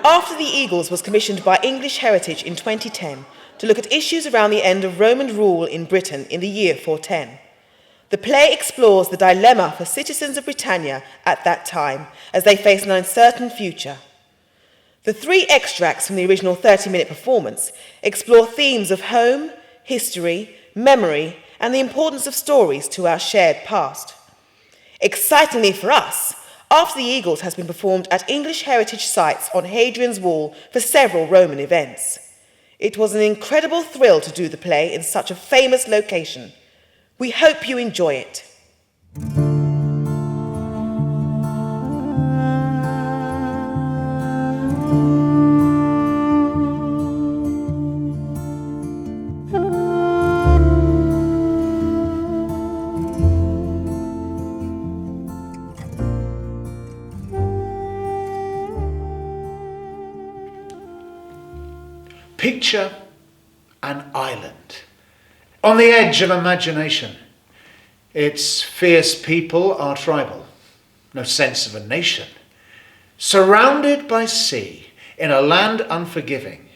After the Eagles was commissioned by English Heritage in 2010 to look at issues around the end of Roman rule in Britain in the year 410. The play explores the dilemma for citizens of Britannia at that time as they face an uncertain future. The 3 extracts from the original 30-minute performance explore themes of home, history, memory, and the importance of stories to our shared past. Excitingly for us, After the Eagles has been performed at English heritage sites on Hadrian's Wall for several Roman events. It was an incredible thrill to do the play in such a famous location. We hope you enjoy it. Picture an island on the edge of imagination. Its fierce people are tribal, no sense of a nation. Surrounded by sea, in a land unforgiving,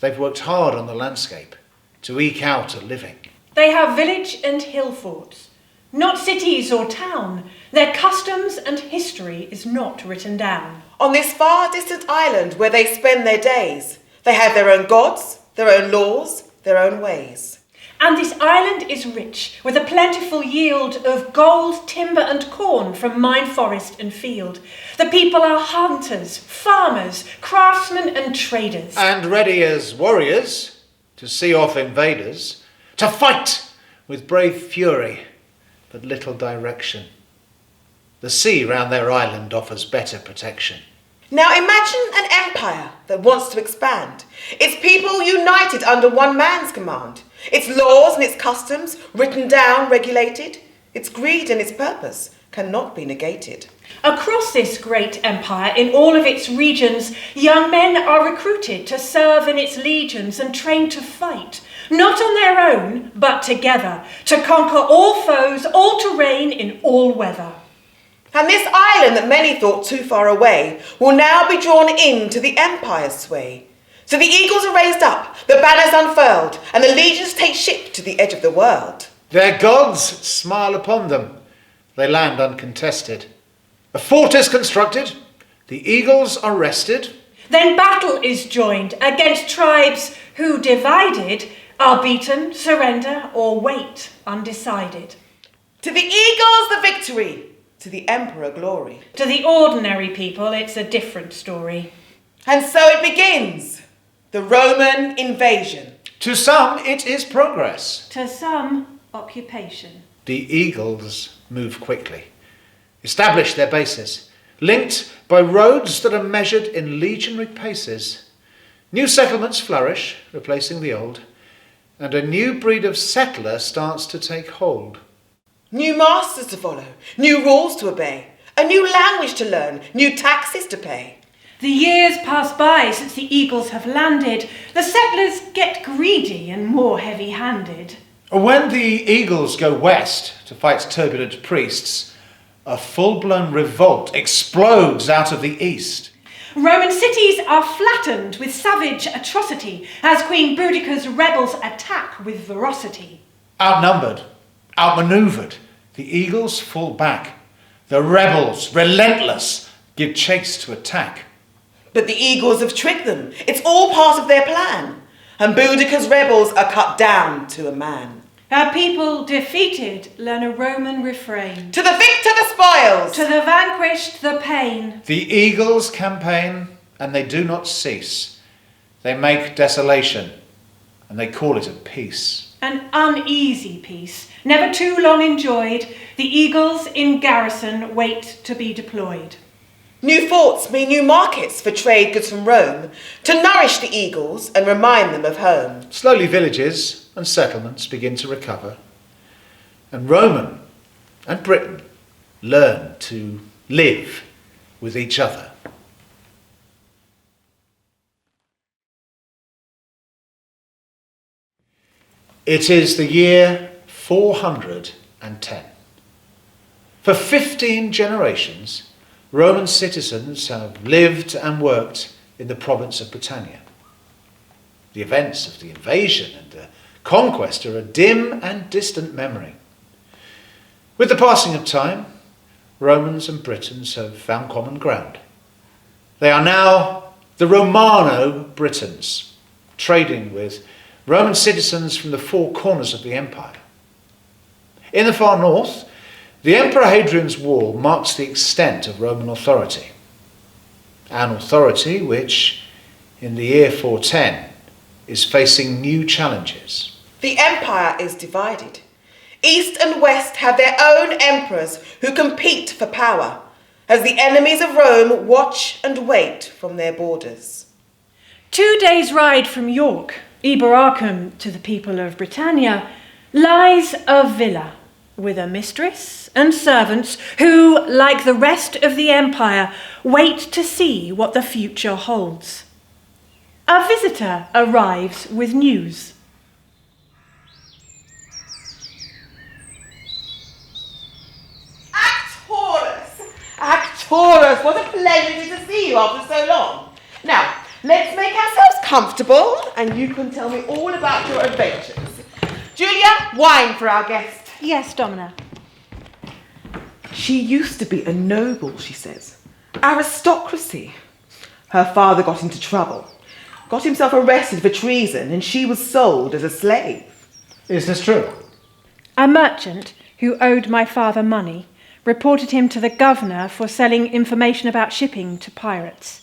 they've worked hard on the landscape to eke out a living. They have village and hill forts, not cities or town. Their customs and history is not written down. On this far distant island where they spend their days, they have their own gods, their own laws, their own ways. And this island is rich with a plentiful yield of gold, timber and corn from mine, forest and field. The people are hunters, farmers, craftsmen and traders. And ready as warriors to see off invaders, to fight with brave fury, but little direction. The sea round their island offers better protection. Now imagine an empire that wants to expand. Its people united under one man's command. Its laws and its customs written down, regulated. Its greed and its purpose cannot be negated. Across this great empire, in all of its regions, young men are recruited to serve in its legions and trained to fight, not on their own, but together, to conquer all foes, all terrain, in all weather. And this island that many thought too far away will now be drawn into the empire's sway. So the eagles are raised up, the banners unfurled, and the legions take ship to the edge of the world. Their gods smile upon them. They land uncontested. A fort is constructed. The eagles are rested. Then battle is joined against tribes who, divided, are beaten, surrender, or wait undecided. To the eagles the victory! To the emperor glory. To the ordinary people, it's a different story. And so it begins, the Roman invasion. To some, it is progress. To some, occupation. The eagles move quickly, establish their bases, linked by roads that are measured in legionary paces. New settlements flourish, replacing the old, and a new breed of settler starts to take hold. New masters to follow, new rules to obey, a new language to learn, new taxes to pay. The years pass by since the eagles have landed. The settlers get greedy and more heavy-handed. When the eagles go west to fight turbulent priests, a full-blown revolt explodes out of the east. Roman cities are flattened with savage atrocity as Queen Boudicca's rebels attack with ferocity. Outnumbered, outmaneuvered, the eagles fall back. The rebels, relentless, give chase to attack. But the eagles have tricked them. It's all part of their plan. And Boudicca's rebels are cut down to a man. Our people defeated learn a Roman refrain. To the victor the spoils! To the vanquished the pain. The eagles campaign, and they do not cease. They make desolation, and they call it a peace. An uneasy peace, never too long enjoyed. The eagles in garrison wait to be deployed. New forts mean new markets for trade goods from Rome, to nourish the eagles and remind them of home. Slowly villages and settlements begin to recover, and Roman and Britain learn to live with each other. It is the year 410. For 15 generations, Roman citizens have lived and worked in the province of Britannia. The events of the invasion and the conquest are a dim and distant memory. With the passing of time, Romans and Britons have found common ground. They are now the Romano-Britons, trading with Roman citizens from the four corners of the empire. In the far north, the Emperor Hadrian's wall marks the extent of Roman authority, an authority which, in the year 410, is facing new challenges. The empire is divided. East and West have their own emperors who compete for power, as the enemies of Rome watch and wait from their borders. 2 days' ride from York, Iberacum to the people of Britannia, lies a villa with a mistress and servants who, like the rest of the empire, wait to see what the future holds. A visitor arrives with news. Actorus, what a pleasure to see you after so long. Now, let's make ourselves comfortable and you can tell me all about your adventures. Julia, wine for our guest. Yes, Domina. She used to be a noble, she says. Aristocracy. Her father got into trouble, got himself arrested for treason, and she was sold as a slave. Is this true? A merchant who owed my father money reported him to the governor for selling information about shipping to pirates.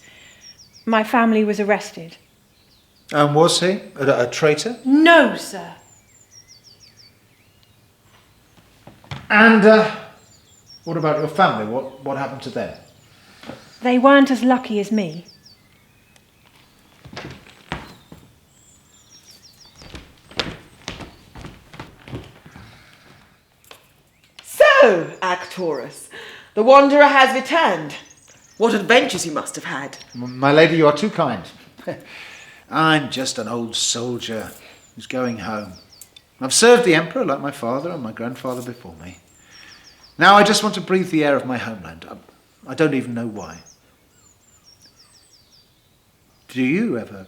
My family was arrested. And was he a traitor? No, sir. And what about your family? What happened to them? They weren't as lucky as me. So, Actorus, the wanderer has returned. What adventures you must have had. My lady, you are too kind. I'm just an old soldier who's going home. I've served the emperor like my father and my grandfather before me. Now I just want to breathe the air of my homeland. I don't even know why. Do you ever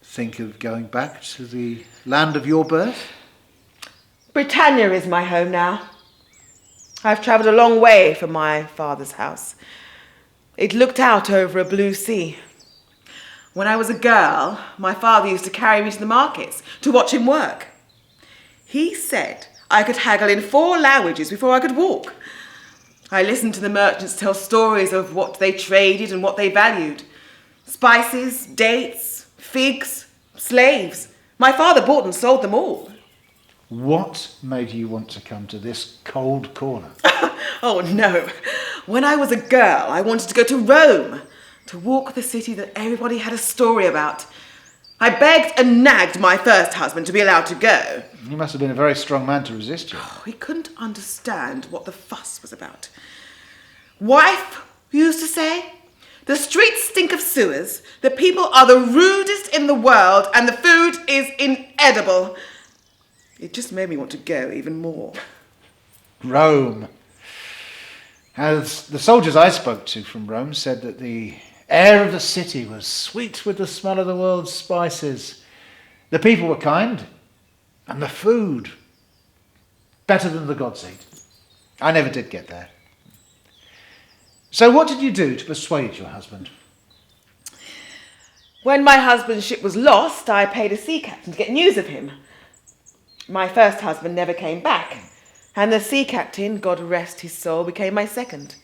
think of going back to the land of your birth? Britannia is my home now. I've travelled a long way from my father's house. It looked out over a blue sea. When I was a girl, my father used to carry me to the markets to watch him work. He said I could haggle in 4 languages before I could walk. I listened to the merchants tell stories of what they traded and what they valued. Spices, dates, figs, slaves. My father bought and sold them all. What made you want to come to this cold corner? Oh no. When I was a girl, I wanted to go to Rome, to walk the city that everybody had a story about. I begged and nagged my first husband to be allowed to go. You must have been a very strong man to resist you. He couldn't understand what the fuss was about. Wife used to say, the streets stink of sewers, the people are the rudest in the world, and the food is inedible. It just made me want to go even more. Rome. As the soldiers I spoke to from Rome said that the air of the city was sweet with the smell of the world's spices. The people were kind, and the food better than the gods eat. I never did get there. So what did you do to persuade your husband? When my husband's ship was lost, I paid a sea captain to get news of him. My first husband never came back, and the sea captain, God rest his soul, became my second.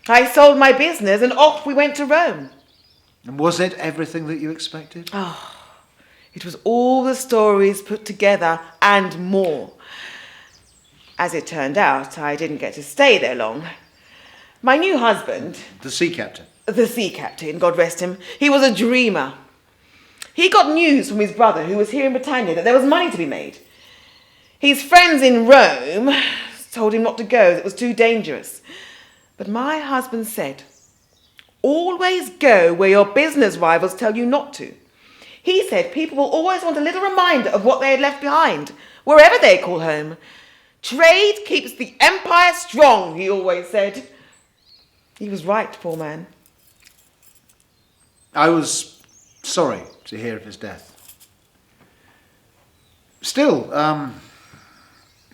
I sold my business and off we went to Rome. And was it everything that you expected? Oh, it was all the stories put together and more. As it turned out, I didn't get to stay there long. My new husband, The sea captain. the sea captain, God rest him, he was a dreamer. He got news from his brother, who was here in Britannia, that there was money to be made. His friends in Rome told him not to go, as it was too dangerous. But my husband said, always go where your business rivals tell you not to. He said people will always want a little reminder of what they had left behind, wherever they call home. Trade keeps the empire strong, he always said. He was right, poor man. I was sorry to hear of his death. Still,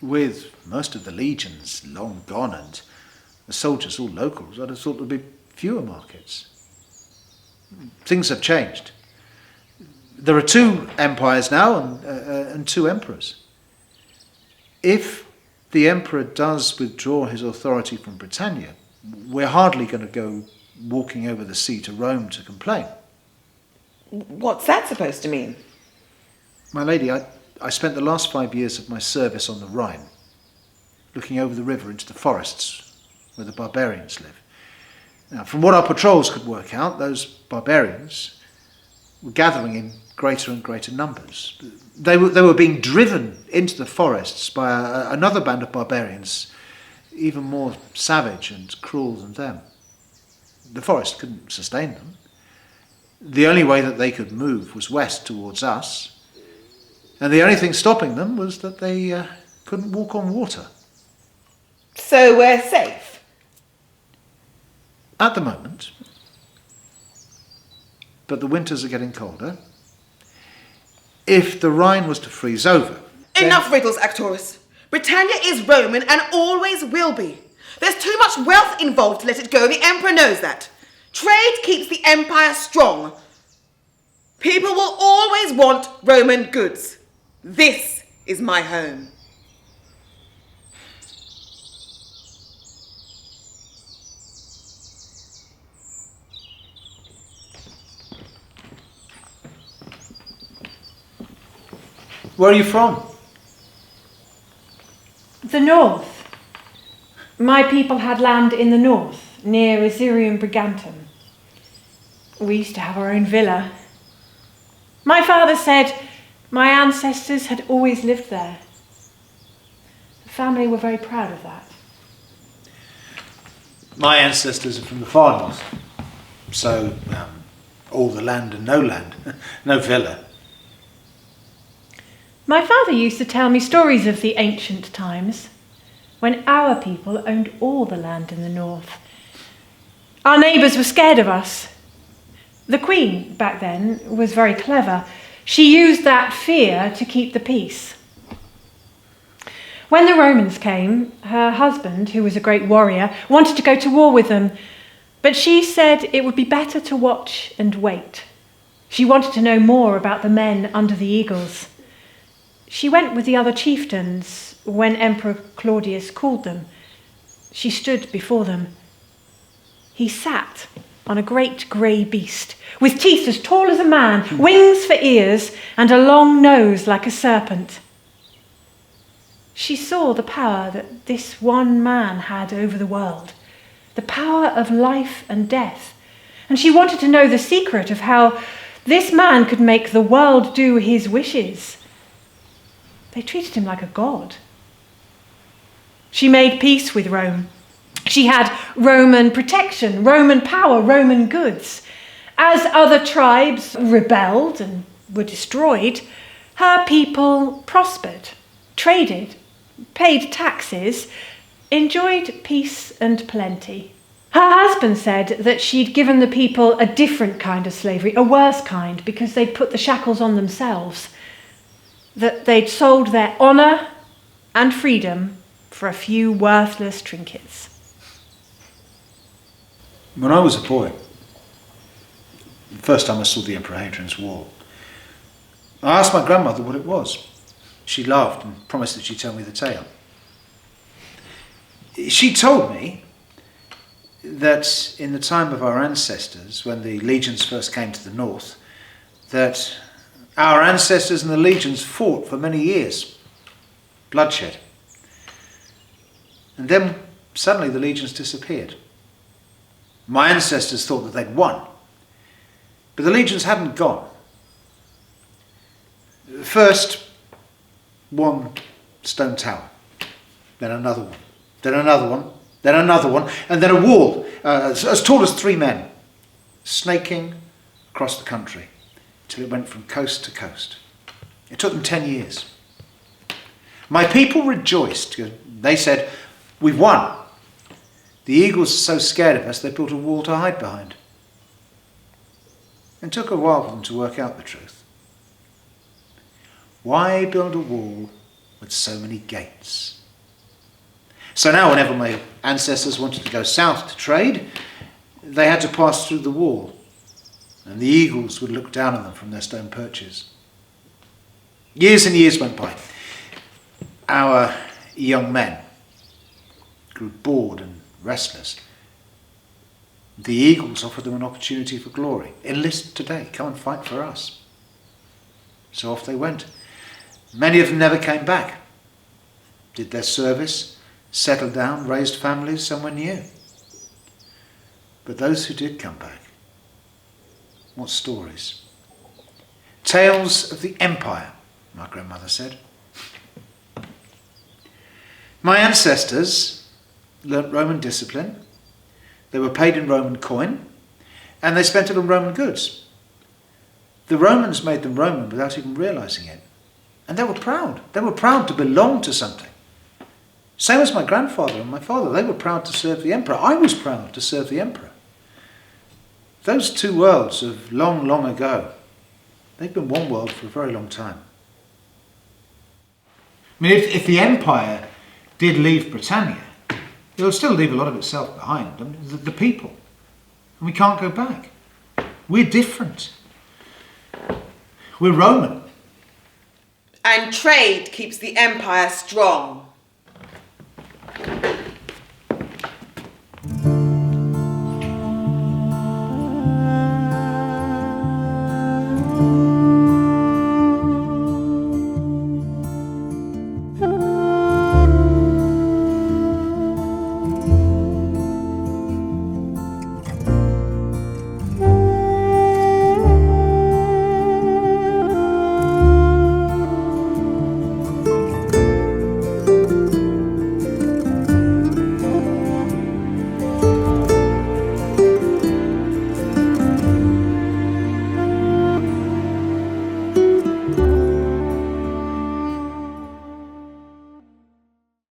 with most of the legions long gone and the soldiers all locals, I'd have thought there'd be fewer markets. Things have changed. There are 2 empires now and 2 emperors. If the emperor does withdraw his authority from Britannia, we're hardly going to go walking over the sea to Rome to complain. What's that supposed to mean? My lady, I spent the last 5 years of my service on the Rhine, looking over the river into the forests where the barbarians live. Now, from what our patrols could work out, those barbarians were gathering in greater and greater numbers. They were being driven into the forests by another band of barbarians, even more savage and cruel than them. The forest couldn't sustain them. The only way that they could move was west towards us, and the only thing stopping them was that they couldn't walk on water. So we're safe? At the moment. But the winters are getting colder. If the Rhine was to freeze over... Enough riddles, Actorus. Britannia is Roman and always will be. There's too much wealth involved to let it go. The Emperor knows that. Trade keeps the Empire strong. People will always want Roman goods. This is my home. Where are you from? The north. My people had land in the north, near Isirium Brigantum. We used to have our own villa. My father said my ancestors had always lived there. The family were very proud of that. My ancestors are from the far north. So, all the land and no land. No villa. My father used to tell me stories of the ancient times, when our people owned all the land in the north. Our neighbours were scared of us. The Queen, back then, was very clever. She used that fear to keep the peace. When the Romans came, her husband, who was a great warrior, wanted to go to war with them, but she said it would be better to watch and wait. She wanted to know more about the men under the eagles. She went with the other chieftains when Emperor Claudius called them. She stood before them. He sat on a great grey beast, with teeth as tall as a man, wings for ears, and a long nose like a serpent. She saw the power that this one man had over the world, the power of life and death, and she wanted to know the secret of how this man could make the world do his wishes. They treated him like a god. She made peace with Rome. She had Roman protection, Roman power, Roman goods. As other tribes rebelled and were destroyed, her people prospered, traded, paid taxes, enjoyed peace and plenty. Her husband said that she'd given the people a different kind of slavery, a worse kind, because they'd put the shackles on themselves. That they'd sold their honour and freedom for a few worthless trinkets. When I was a boy, the first time I saw the Emperor Hadrian's Wall, I asked my grandmother what it was. She laughed and promised that she'd tell me the tale. She told me that in the time of our ancestors, when the legions first came to the north, that our ancestors and the legions fought for many years. Bloodshed. And then suddenly the legions disappeared. My ancestors thought that they'd won. But the legions hadn't gone. First, one stone tower. Then another one. Then another one. Then another one. And then a wall as tall as 3 men. Snaking across the country. Till it went from coast to coast. It took them 10 years. My people rejoiced. They said, "We've won." The eagles are so scared of us, they built a wall to hide behind. and took a while for them to work out the truth. Why build a wall with so many gates? So now whenever my ancestors wanted to go south to trade, they had to pass through the wall, and the eagles would look down on them from their stone perches. Years and years went by. Our young men grew bored and restless. The eagles offered them an opportunity for glory. Enlist today, come and fight for us. So off they went. Many of them never came back. Did their service, settled down, raised families somewhere new. But those who did come back, what stories? Tales of the empire, my grandmother said. My ancestors learnt Roman discipline. They were paid in Roman coin, and they spent it on Roman goods. The Romans made them Roman without even realising it. And they were proud. They were proud to belong to something. Same as my grandfather and my father. They were proud to serve the emperor. I was proud to serve the emperor. Those two worlds of long, long ago, they've been one world for a very long time. I mean, if the empire did leave Britannia, it would still leave a lot of itself behind. I mean, the people. And we can't go back. We're different. We're Roman. And trade keeps the empire strong.